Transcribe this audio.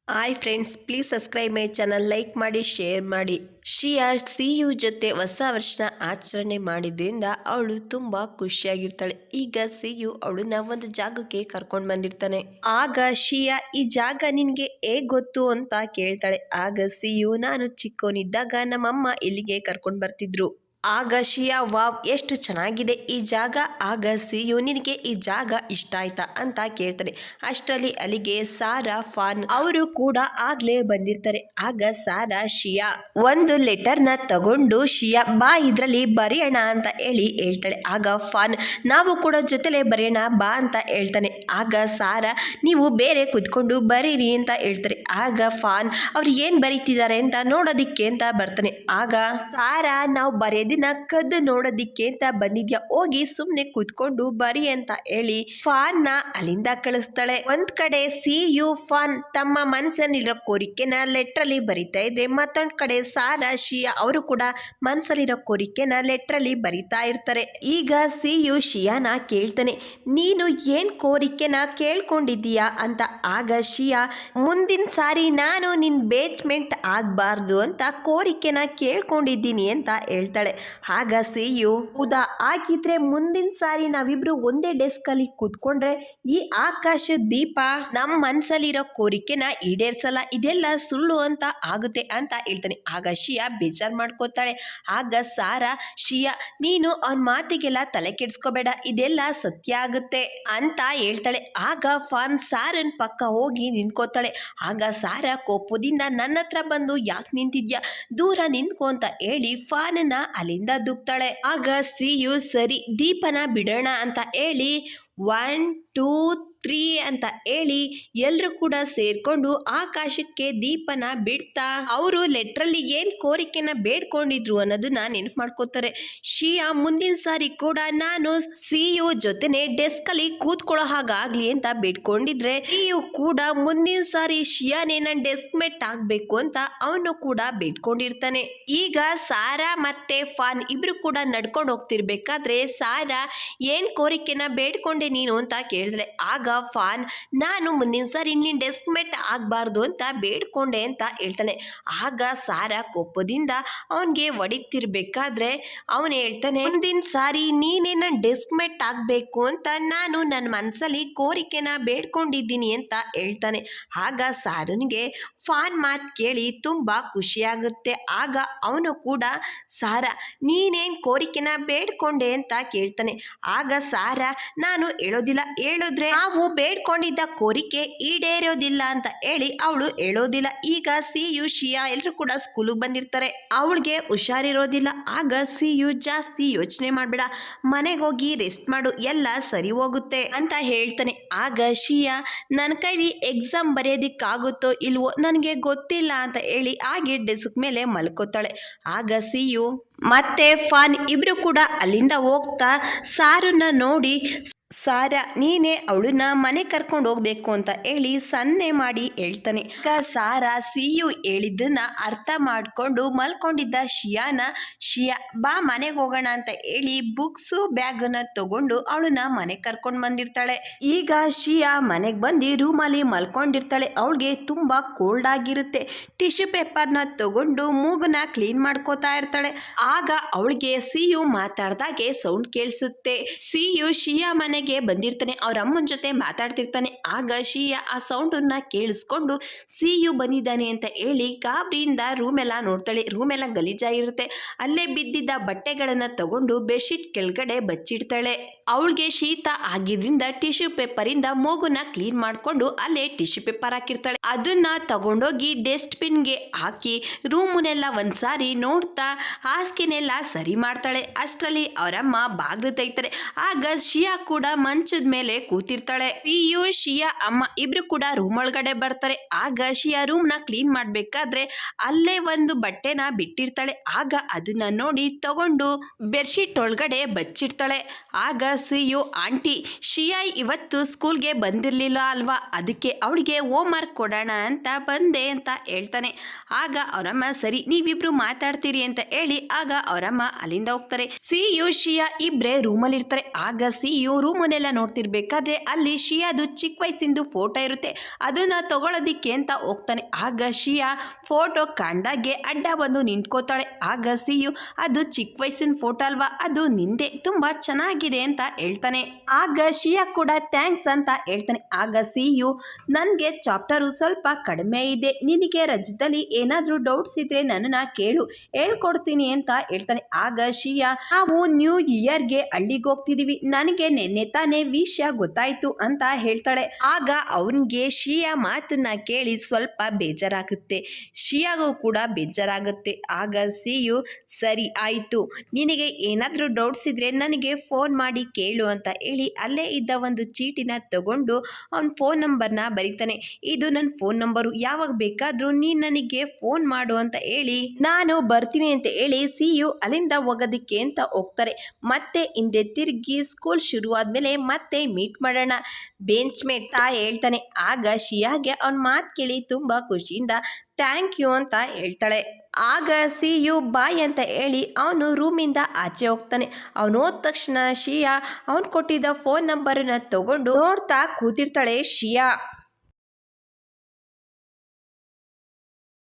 Hi friends, please subscribe my channel, like ಮಾಡಿ, share ಮಾಡಿ. ಶ್ರಿಯಾ ಸಿಯು ಜೊತೆ ಹೊಸ ವರ್ಷನ ಆಚರಣೆ ಮಾಡಿದ್ರಿಂದ ಅವಳು ತುಂಬ ಖುಷಿಯಾಗಿರ್ತಾಳೆ. ಈಗ ಸಿಯು ಅವಳನ್ನ ಒಂದು ಜಾಗಕ್ಕೆ ಕರ್ಕೊಂಡು ಬಂದಿರ್ತಾನೆ. ಆಗ ಶ್ರಿಯಾ ಈ ಜಾಗ ನಿನಗೆ ಹೇಗೆ ಗೊತ್ತು ಅಂತ ಕೇಳ್ತಾಳೆ. ಆಗ ಸಿಯು, ನಾನು ಚಿಕ್ಕವನಿದ್ದಾಗ ನಮ್ಮಮ್ಮ ಇಲ್ಲಿಗೆ ಕರ್ಕೊಂಡು ಬರ್ತಿದ್ರು. ಆಗ ಶ್ರಿಯಾ, ವಾವ್ ಎಷ್ಟು ಚೆನ್ನಾಗಿದೆ ಈ ಜಾಗ. ಆಗ ಸಿಯು, ನಿನಗೆ ಈ ಜಾಗ ಇಷ್ಟ ಆಯ್ತಾ ಅಂತ ಕೇಳ್ತಾರೆ. ಅಷ್ಟರಲ್ಲಿ ಅಲ್ಲಿಗೆ ಸಾರಾ ಫಾನ್ ಅವರು ಕೂಡ ಆಗ್ಲೇ ಬಂದಿರ್ತಾರೆ. ಆಗ ಸಾರಾ ಶ್ರಿಯಾ ಒಂದು ಲೆಟರ್ನ ತಗೊಂಡು, ಶ್ರಿಯಾ ಬಾ ಇದ್ರಲ್ಲಿ ಬರೆಯೋಣ ಅಂತ ಹೇಳ್ತಾಳೆ. ಆಗ ಫಾನ್, ನಾವು ಕೂಡ ಜೊತೆಲೆ ಬರೆಯೋಣ ಬಾ ಅಂತ ಹೇಳ್ತಾನೆ. ಆಗ ಸಾರಾ, ನೀವು ಬೇರೆ ಕುತ್ಕೊಂಡು ಬರೀರಿ ಅಂತ ಹೇಳ್ತಾರೆ. ಆಗ ಫಾನ್ ಅವ್ರು ಏನ್ ಬರೀತಿದ್ದಾರೆ ಅಂತ ನೋಡೋದಿಕ್ಕೆ ಅಂತ ಬರ್ತಾನೆ. ಆಗ ಸಾರಾ, ನಾವು ಬರೆಯೋದಿನ ಕದ್ದು ನೋಡೋದಿಕ್ಕೆ ಅಂತ ಬಂದಿದ್ಯಾ, ಹೋಗಿ ಸುಮ್ನೆ ಕುತ್ಕೊಂಡು ಬರಿ ಅಂತ ಹೇಳಿ ಫಾನ್ ನ ಅಲ್ಲಿಂದ ಕಳಿಸ್ತಾಳೆ. ಒಂದ್ ಕಡೆ ಸಿಯು ಫಾನ್ ತಮ್ಮ ಮನಸ್ಸಲ್ಲಿರೋ ಕೋರಿಕೆನ ಲೆಟರ್ ಅಲ್ಲಿ ಬರಿತಾ ಇದ್ರೆ, ಮತ್ತೊಂದ್ ಕಡೆ ಸಾರಾ ಶ್ರಿಯಾ ಅವರು ಕೂಡ ಮನಸ್ಸಲ್ಲಿರೋ ಕೋರಿಕೆನ ಲೆಟರ್ ಅಲ್ಲಿ ಬರಿತಾ ಇರ್ತಾರೆ. ಈಗ ಸಿಯು ಶ್ರಿಯಾನ ಕೇಳ್ತಾನೆ, ನೀನು ಏನ್ ಕೋರಿಕೆನ ಕೇಳ್ಕೊಂಡಿದ್ದೀಯಾ ಅಂತ. ಆಗ ಶ್ರಿಯಾ, ಮುಂದಿನ ಸಾರಿ ನಾನು ನಿನ್ ಬೇಸ್ಮೆಂಟ್ ಆಗ್ಬಾರ್ದು ಅಂತ ಕೋರಿಕೆನ ಕೇಳ್ಕೊಂಡಿದ್ದೀನಿ ಅಂತ ಹೇಳ್ತಾಳೆ. ಆಗ ಸಿಯು, ಹೌದಾ, ಹಾಗಿದ್ರೆ ಮುಂದಿನ ಸಾರಿ ನಾವಿಬ್ರು ಒಂದೇ ಡೆಸ್ಕ್ ಅಲ್ಲಿ ಕೂತ್ಕೊಂಡ್ರೆ ಈ ಆಕಾಶ ದೀಪ ನಮ್ಮ ಮನ್ಸಲ್ಲಿರೋ ಕೋರಿಕೆನ ಈಡೇರ್ಸಲ್ಲ, ಇದೆಲ್ಲ ಸುಳ್ಳು ಅಂತ ಆಗುತ್ತೆ ಅಂತ ಹೇಳ್ತಾನೆ. ಆಗ ಶ್ರಿಯಾ ಬೇಜಾರ್ ಮಾಡ್ಕೋತಾಳೆ. ಆಗ ಸಾರಾ, ಶ್ರಿಯಾ ನೀನು ಅವನ ಮಾತಿಗೆಲ್ಲ ತಲೆ ಕೆಡ್ಸ್ಕೋಬೇಡ, ಇದೆಲ್ಲ ಸತ್ಯ ಆಗುತ್ತೆ ಅಂತ ಹೇಳ್ತಾಳೆ. ಆಗ ಫಾನ್ ಸಾರನ್ ಪಕ್ಕ ಹೋಗಿ ನಿಂತ್ಕೋತಾಳೆ. ಆಗ ಸಾರಾ ಕೋಪದಿಂದ, ನನ್ನ ಹತ್ರ ಬಂದು ಯಾಕೆ ನಿಂತಿದ್ಯಾ, ದೂರ ನಿಂತ್ಕೋ ಅಂತ ಹೇಳಿ ಫಾನನ್ನ ಅಲ್ಲಿಂದ ದುಕ್ತಾಳೆ. ಆಗ ಸಿಯು, ಸರಿ ದೀಪನ ಬಿಡೋಣ ಅಂತ ಹೇಳಿ 1 2 3 ಅಂತ ಹೇಳಿ ಎಲ್ರು ಕೂಡ ಸೇರ್ಕೊಂಡು ಆಕಾಶಕ್ಕೆ ದೀಪನ ಬಿಡ್ತಾ ಅವರು ಲೆಟ್ರಲ್ಲಿ ಏನ್ ಕೋರಿಕೆನ ಬೇಡ್ಕೊಂಡಿದ್ರು ಅನ್ನೋದನ್ನ ನೆನಪು ಮಾಡ್ಕೋತಾರೆ. ಶ್ರಿಯಾ, ಮುಂದಿನ ಸಾರಿ ಕೂಡ ನಾನು ಸಿಯು ಜೊತೆನೆ ಡೆಸ್ಕ್ ಅಲ್ಲಿ ಕೂತ್ಕೊಳ್ಳೋ ಹಾಗಾಗ್ಲಿ ಅಂತ ಬೇಡ್ಕೊಂಡಿದ್ರೆ, ಸಿಯು ಕೂಡ ಮುಂದಿನ ಸಾರಿ ಶ್ರಿಯಾನೇ ನನ್ನ ಡೆಸ್ಕ್ ಮೇಟ್ ಆಗ್ಬೇಕು ಅಂತ ಅವನು ಕೂಡ ಬೇಡ್ಕೊಂಡಿರ್ತಾನೆ. ಈಗ ಸಾರಾ ಮತ್ತೆ ಫಾನ್ ಇಬ್ರು ಕೂಡ ನಡ್ಕೊಂಡು ಹೋಗ್ತಿರ್ಬೇಕಾದ್ರೆ ಸಾರಾ, ಏನ್ ಕೋರಿಕೆನ ಬೇಡ್ಕೊಂಡೆ ನೀನು ಅಂತ ಕೇಳಿದ್ರೆ. ಆಗ ಫಾನ್, ನಾನು ಮುಂದಿನ ಸಾರಿ ನಿನ್ನ ಡೆಸ್ಕ್ ಮೇಟ್ ಆಗಬಾರ್ದು ಅಂತ ಬೇಡ್ಕೊಂಡೆ ಅಂತ ಹೇಳ್ತಾನೆ. ಆಗ ಸಾರಾ ಕೋಪದಿಂದ ಅವನಿಗೆ ಹೊಡಿತಿರ್ಬೇಕಾದ್ರೆ ಅವನು ಹೇಳ್ತಾನೆ, ಮುಂದಿನ ಸಾರಿ ನೀನೇ ನನ್ನ ಡೆಸ್ಕ್ ಮೇಟ್ ಆಗಬೇಕು ಅಂತ ನಾನು ನನ್ನ ಮನಸ್ಸಲ್ಲಿ ಕೋರಿಕೆನ ಬೇಡ್ಕೊಂಡಿದ್ದೀನಿ ಅಂತ ಹೇಳ್ತಾನೆ. ಆಗ ಸಾರನಿಗೆ ಫಾನ್ ಮಾತು ಕೇಳಿ ತುಂಬ ಖುಷಿಯಾಗುತ್ತೆ. ಆಗ ಅವನು ಕೂಡ, ಸಾರಾ ನೀನೇನು ಕೋರಿಕೆನ ಬೇಡ್ಕೊಂಡೆ ಅಂತ ಕೇಳ್ತಾನೆ. ಆಗ ಸಾರಾ, ನಾನು ಹೇಳೋದಿಲ್ಲ, ಹೇಳಿದ್ರೆ ನಾವು ಬೇಡ್ಕೊಂಡಿದ್ದ ಕೋರಿಕೆ ಈಡೇರೋದಿಲ್ಲ ಅಂತ ಹೇಳಿ ಅವಳು ಹೇಳೋದಿಲ್ಲ. ಈಗ ಸಿಯು ಶ್ರಿಯಾ ಎಲ್ಲರೂ ಕೂಡ ಸ್ಕೂಲಿಗೆ ಬಂದಿರ್ತಾರೆ. ಅವಳಿಗೆ ಹುಷಾರಿರೋದಿಲ್ಲ. ಆಗ ಸಿಯು, ಜಾಸ್ತಿ ಯೋಚನೆ ಮಾಡಬೇಡ, ಮನೆಗೆ ಹೋಗಿ ರೆಸ್ಟ್ ಮಾಡು, ಎಲ್ಲ ಸರಿ ಹೋಗುತ್ತೆ ಅಂತ ಹೇಳ್ತಾನೆ. ಆಗ ಶ್ರಿಯಾ, ನನ್ನ ಕೈಲಿ ಎಕ್ಸಾಮ್ ಬರೆಯೋದಿಕ್ಕಾಗುತ್ತೋ ಇಲ್ವೋ ನನಗೆ ಗೊತ್ತಿಲ್ಲ ಅಂತ ಹೇಳಿ ಹಾಗೆ ಡೆಸ್ಕ್ ಮೇಲೆ ಮಲ್ಕೋತಾಳೆ. ಆಗ ಸಿಯು ಮತ್ತೆ ಫಾನ್ ಇಬ್ರು ಕೂಡ ಅಲ್ಲಿಂದ ಹೋಗ್ತಾ ಸಾರನ್ನ ನೋಡಿ, ಸಾರಾ ನೀನೇ ಅವಳನ್ನ ಮನೆ ಕರ್ಕೊಂಡು ಹೋಗ್ಬೇಕು ಅಂತ ಹೇಳಿ ಸನ್ನೆ ಮಾಡಿ ಹೇಳ್ತಾನೆ. ಈಗ ಸಾರಾ ಸಿಯು ಹೇಳಿದ್ದನ್ನ ಅರ್ಥ ಮಾಡ್ಕೊಂಡು ಮಲ್ಕೊಂಡಿದ್ದ ಶ್ರಿಯಾನ, ಶ್ರಿಯಾ ಬಾ ಮನೆಗೆ ಹೋಗೋಣ ಅಂತ ಹೇಳಿ ಬುಕ್ಸು ಬ್ಯಾಗನ್ನ ತಗೊಂಡು ಅವಳನ್ನ ಮನೆ ಕರ್ಕೊಂಡು ಬಂದಿರ್ತಾಳೆ. ಈಗ ಶ್ರಿಯಾ ಮನೆಗೆ ಬಂದು ರೂಮಲ್ಲಿ ಮಲ್ಕೊಂಡಿರ್ತಾಳೆ. ಅವಳಿಗೆ ತುಂಬಾ ಕೋಲ್ಡ್ ಆಗಿರುತ್ತೆ. ಟಿಶ್ಯೂ ಪೇಪರ್ನ ತಗೊಂಡು ಮೂಗನ್ನ ಕ್ಲೀನ್ ಮಾಡ್ಕೋತಾ ಇರ್ತಾಳೆ. ಆಗ ಅವಳಿಗೆ ಸಿಯು ಮಾತಾಡ್ದಾಗೆ ಸೌಂಡ್ ಕೇಳಿಸುತ್ತೆ. ಸಿಯು ಶ್ರಿಯಾ ಮನೆಗೆ ಬಂದಿರ್ತಾನೆ, ಅವ್ರ ಅಮ್ಮನ ಜೊತೆ ಮಾತಾಡ್ತಿರ್ತಾನೆ. ಆಗ ಶ್ರಿಯಾ ಆ ಸೌಂಡನ್ನ ಕೇಳಿಸ್ಕೊಂಡು ಸಿಯು ಬಂದಿದ್ದಾನೆ ಅಂತ ಹೇಳಿ ಗಾಬರಿಯಿಂದ ರೂಮ್ ಎಲ್ಲ ನೋಡ್ತಾಳೆ. ರೂಮ್ ಎಲ್ಲ ಗಲೀಜಾಗಿರುತ್ತೆ. ಅಲ್ಲೇ ಬಿದ್ದಿದ್ದ ಬಟ್ಟೆಗಳನ್ನ ತಗೊಂಡು ಬೆಡ್ಶೀಟ್ ಕೆಳಗಡೆ ಬಚ್ಚಿಡ್ತಾಳೆ. ಅವಳಿಗೆ ಶೀತ ಆಗಿದ್ರಿಂದ ಟಿಶ್ಯೂ ಪೇಪರ್ ಇಂದ ಮೂಗುನ ಕ್ಲೀನ್ ಮಾಡ್ಕೊಂಡು ಅಲ್ಲೇ ಟಿಶ್ಯೂ ಪೇಪರ್ ಹಾಕಿರ್ತಾಳೆ. ಅದನ್ನ ತಗೊಂಡೋಗಿ ಡಸ್ಟ್ ಬಿನ್ಗೆ ಹಾಕಿ ರೂಮನ್ನೆಲ್ಲ ಒಂದ್ಸಾರಿ ನೋಡ್ತಾ ಹಾಸಿಗೆನೆಲ್ಲ ಸರಿ ಮಾಡ್ತಾಳೆ. ಅಷ್ಟರಲ್ಲಿ ಅವರಮ್ಮ ಬಾಗ್ಲು ತೆಗಿತಾರೆ. ಆಗ ಶ್ರಿಯಾ ಕೂಡ ಮಂಚದ ಮೇಲೆ ಕೂತಿರ್ತಾಳೆ. ಸಿಯು ಶ್ರಿಯಾ ಅಮ್ಮ ಇಬ್ರು ಕೂಡ ರೂಮ್ ಒಳಗಡೆ ಬರ್ತಾರೆ. ಆಗ ಶ್ರಿಯಾ ರೂಮ್ ನ ಕ್ಲೀನ್ ಮಾಡ್ಬೇಕಾದ್ರೆ ಅಲ್ಲೇ ಒಂದು ಬಟ್ಟೆನ ಬಿಟ್ಟಿರ್ತಾಳೆ. ಆಗ ಅದನ್ನ ನೋಡಿ ತಗೊಂಡು ಬೆಡ್ಶೀಟ್ ಒಳಗಡೆ ಬಚ್ಚಿಡ್ತಾಳೆ. ಆಗ ಸಿಯು, ಆಂಟಿ ಶ್ರಿಯಾ ಇವತ್ತು ಸ್ಕೂಲ್ಗೆ ಬಂದಿರಲಿಲ್ಲ ಅಲ್ವಾ, ಅದಕ್ಕೆ ಅವಳಿಗೆ ಹೋಮ್ ವರ್ಕ್ ಕೊಡೋಣ ಅಂತ ಬಂದೆ ಅಂತ ಹೇಳ್ತಾನೆ. ಆಗ ಅವರಮ್ಮ, ಸರಿ ನೀವಿಬ್ರು ಮಾತಾಡ್ತೀರಿ ಅಂತ ಹೇಳಿ ಆ ಆಗ ಅವರಮ್ಮ ಅಲ್ಲಿಂದ ಹೋಗ್ತಾರೆ. ಸಿಯು ಶಿಯಾ ಇಬ್ರೇ ರೂಮಲ್ಲಿ ಇರ್ತಾರೆ. ಆಗ ಸಿಯು ರೂಮನ್ನೆಲ್ಲ ನೋಡ್ತಿರ್ಬೇಕಾದ್ರೆ ಅಲ್ಲಿ ಶಿಯಾದು ಚಿಕ್ಕ ವಯಸ್ಸಿಂದು ಫೋಟೋ ಇರುತ್ತೆ. ಅದನ್ನ ತಗೊಳ್ಳೋದಿಕ್ಕೆ ಅಂತ ಹೋಗ್ತಾನೆ. ಆಗ ಶಿಯಾ ಫೋಟೋ ಕಂಡಾಗೆ ಅಡ್ಡ ಬಂದು ನಿಂತ್ಕೋತಾಳೆ. ಆಗ ಸಿಯು ಅದು ಚಿಕ್ಕ ವಯಸ್ಸಿನ ಫೋಟೋ ಅಲ್ವಾ, ಅದು ನಿಂದೆ, ತುಂಬಾ ಚೆನ್ನಾಗಿದೆ ಅಂತ ಹೇಳ್ತಾನೆ. ಆಗ ಶಿಯಾ ಕೂಡ ಥ್ಯಾಂಕ್ಸ್ ಅಂತ ಹೇಳ್ತಾನೆ. ಆಗ ಸಿಯು ನನಗೆ ಚಾಪ್ಟರು ಸ್ವಲ್ಪ ಕಡಿಮೆ ಇದೆ, ನಿನಗೆ ರಜದಲ್ಲಿ ಏನಾದರೂ ಡೌಟ್ಸ್ ಇದ್ರೆ ನನ್ನನ್ನು ಕೇಳು, ಹೇಳ್ಕೊಡ್ತೀನಿ ಅಂತ ಹೇಳ್ತಾನೆ. ಆಗ ಶಿಯಾ ನಾವು ನ್ಯೂ ಇಯರ್ಗೆ ಹಳ್ಳಿಗೆ ಹೋಗ್ತಿದೀವಿ, ನನಗೆ ನೆನ್ನೆ ತಾನೇ ವಿಷಯ ಗೊತ್ತಾಯ್ತು ಅಂತ ಹೇಳ್ತಾಳೆ. ಆಗ ಅವನಿಗೆ ಶಿಯಾ ಮಾತನ್ನ ಕೇಳಿ ಸ್ವಲ್ಪ ಬೇಜಾರಾಗುತ್ತೆ. ಶಿಯಾಗೂ ಕೂಡ ಬೇಜಾರಾಗುತ್ತೆ. ಆಗ ಸಿಯು ಸರಿ ಆಯಿತು, ನಿನಗೆ ಏನಾದರೂ ಡೌಟ್ಸ್ ಇದ್ರೆ ನನಗೆ ಫೋನ್ ಮಾಡಿ ಕೇಳು ಅಂತ ಹೇಳಿ ಅಲ್ಲೇ ಇದ್ದ ಒಂದು ಚೀಟಿನ ತಗೊಂಡು ಅವನ ಫೋನ್ ನಂಬರ್ನ ಬರೀತಾನೆ. ಇದು ನನ್ನ ಫೋನ್ ನಂಬರು, ಯಾವಾಗ ಬೇಕಾದರೂ ನೀನು ನನಗೆ ಫೋನ್ ಮಾಡು ಅಂತ ಹೇಳಿ ನಾನು ಬರ್ತೀನಿ ಅಂತ ಹೇಳಿ ಸಿಯು ಅಲ್ಲಿಂದ ಹೋಗೋದಕ್ಕೆ ಅಂತ ಹೋಗ್ತಾರೆ. ಮತ್ತೆ ಹಿಂದೆ ತಿರುಗಿ ಸ್ಕೂಲ್ ಶುರುವಾದ್ಮೇಲೆ ಮತ್ತೆ ಮೀಟ್ ಮಾಡೋಣ ಬೆಂಚ್ ಮೇಟ್ ಹೇಳ್ತಾನೆ. ಆಗ ಶಿಯಾಗೆ ಅವನ ಮಾತು ಕೇಳಿ ತುಂಬ ಖುಷಿಯಿಂದ ಥ್ಯಾಂಕ್ ಯು ಅಂತ ಹೇಳ್ತಾಳೆ. ಆಗ ಸಿಯು ಬಾಯ್ ಅಂತ ಹೇಳಿ ಅವನು ರೂಮಿಂದ ಆಚೆ ಹೋಗ್ತಾನೆ. ಅವನು ಹೋದ ತಕ್ಷಣ ಶಿಯಾ ಅವನು ಕೊಟ್ಟಿದ್ದ ಫೋನ್ ನಂಬರನ್ನ ತಗೊಂಡು ನೋಡ್ತಾ ಕೂತಿರ್ತಾಳೆ ಶಿಯಾ.